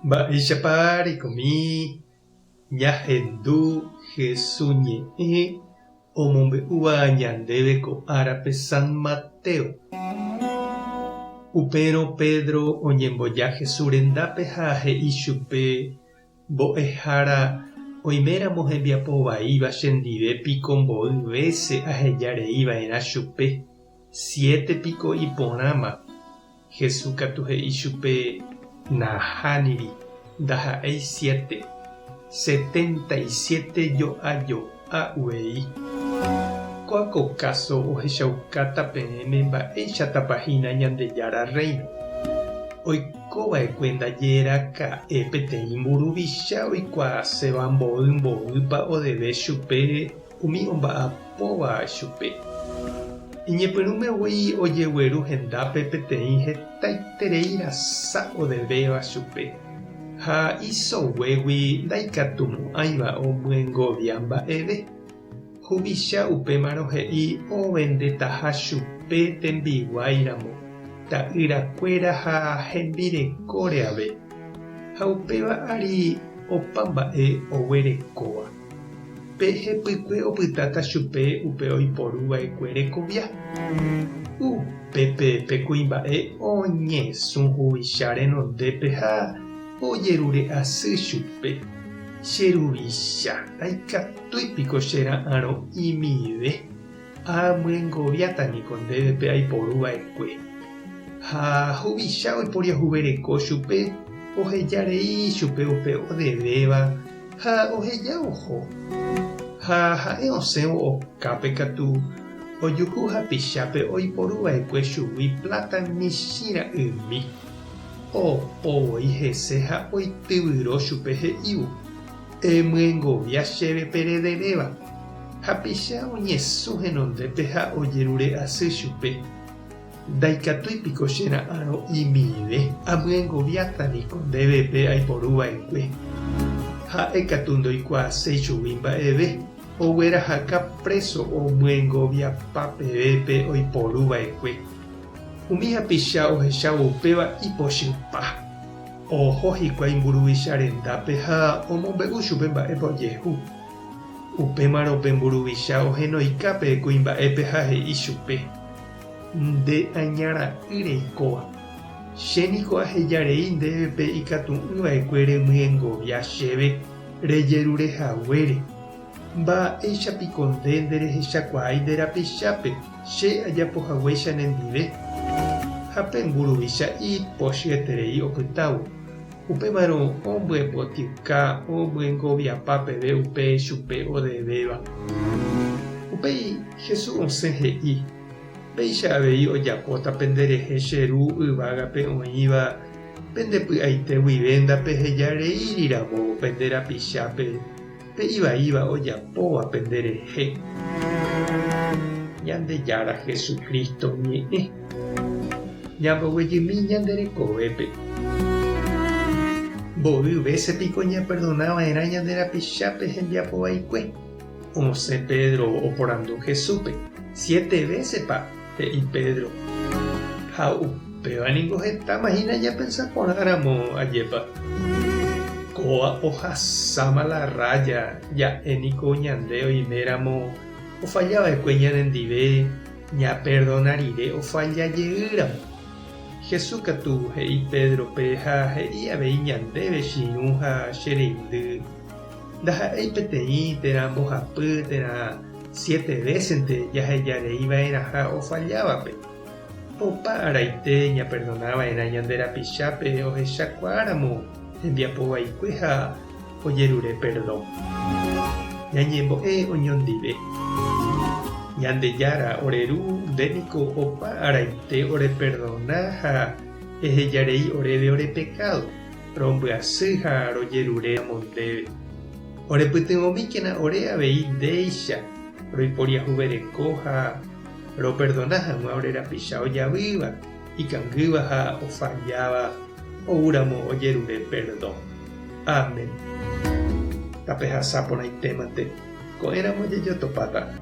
Mba'éichapa reikomi ñahendu Jesús omombe'úva ñandéve ko árape San Mateo. Upérõ Pedro oñemboja Jesús rendápe ha he'i chupe mbo'ehára oiméramo hembiapo vaíva chendive piko mbo'y vése ahejareíva'erã chupe 7 piko iporãma. Jesús katu he'i chupe nahániri ndaha'éi 7 77 joajo'ã'uei. Ko'áko káso ohechaukáta peẽme mba'éichatapahína Ñandejára Reino. Oikova'ekue ndajeraka'e peteĩ mburuvicha oikuaaséva mboýpa odeve chupe umi omba'apóva chupe. Iñepyrũmegui ojegueru hendápe peteĩ hetaiterei rasa odevéva chupe. Ha isoguégui ndaikatumo'ãiva omyengovia mba'eve. Huvicha upémarõ he'i ovendetaha chupe tembiguáiramo ta'yrakuéra ha hembirekóre ave. Ha upéva ari opa mba'e oguerekóva. Pehepykue opytáta chupe upe oiporuva'ekue rekovia. Upépe kuimba'e oñesũ huvicha renondépe ha ojerure asy chupe. Cheruvicha ndaikatúipiko chera'ãrõ imive. Amyengoviátaniko ndévepe aiporuva'ekue. Ha huvicha oiporiahuvereko chupe ohejarei chupe upe odevéva ha oheja oho. Ha ha'e osẽvo okápe katu ojuhu hapichápe oiporuva'ekue chugui plata michĩra'ymi. Opovoi hese ha oityvyrõ chupe he'ívo. Emyengovia chéve perederéva. Hapicha oñesũ henondépe ha ojerure asy chupe. Ndaikatúipiko chera'ãrõ imive. Amyengoviátaniko ndévepe aiporuva'ekue. Ha'e katu ndoikuaaséi chugui mba'eve. Oguerahaka preso omyengoviapa pevépe oiporuva'ekue. Umi hapicha ohechávo upéva ipochypa. Oho hikuái mburuvicha rendápe ha omombe'u chupe mba'épa ojehu. Upémarõpe mburuvicha ohenoikápe kuimba'épe ha he'i chupe. Nde añara'ỹ reikóva. Chéniko ahejarei ndévepe ikatu'ỹva'ekue remyengovia chéve rejerurehaguére. Mba'éichapiko nde nderehechakuaái nde rapichápe che ajapohaguéicha nendive. Ha pe mburuvicha ipochyeterei opytávo. Upémarõ ombyepotĩka omyengoviapa peve upe chupe odevéva. Upéi Jesús osẽ he'i. Péicha avei ojapóta penderehe cheru yvágape oĩva pendepy'aite guivéndape hejareíriramo penderapichápe pe ivaíva ojapóva penderehe. Ñandejára Jesucristo ñe'ẽ. Ñamboguejymi ñanderekovépe. Mbo'y vésepiko ñaperdonava'erã ñanderapichápe hembiapovaikue. Osẽ Pedro oporandu Jesúspe. 7 veces he'i Pedro. Ha upévaniko hetámahína japensaporãramo ajépa. Kóva ohasáma la raya ja'éniko ñande oiméramo ofallava'ekue ñanendive ñaperdonarire ofallajeýramo. Jesús katu he'i Pedrope ha he'i avei ñandéve chiũ ha chereindy. Ndaha'éi peteĩ térã mbohapy térã 7 veces jahejareíva'erã ha ofallávape. Opa araite ñaperdonava'erã ñanderapichápe ohechakuáramo hembiapovaikue ha ojerure perdón. Ñañembo'e oñondive. Ñandejára oreru ndéniko opa araite ore perdona ha ehejarei oreve ore pecado. Rombyasy ha rojerure amondéve. Orepytyvõmíkena ore avei ndéicha roiporiahuvereko ha roperdona hag̃ua ore rapicha ojavýva ikangýva ha ofalláva oúramo ojerure perdón. Amén. Tape hasáporãitémante ko'ẽramo jejotopáta.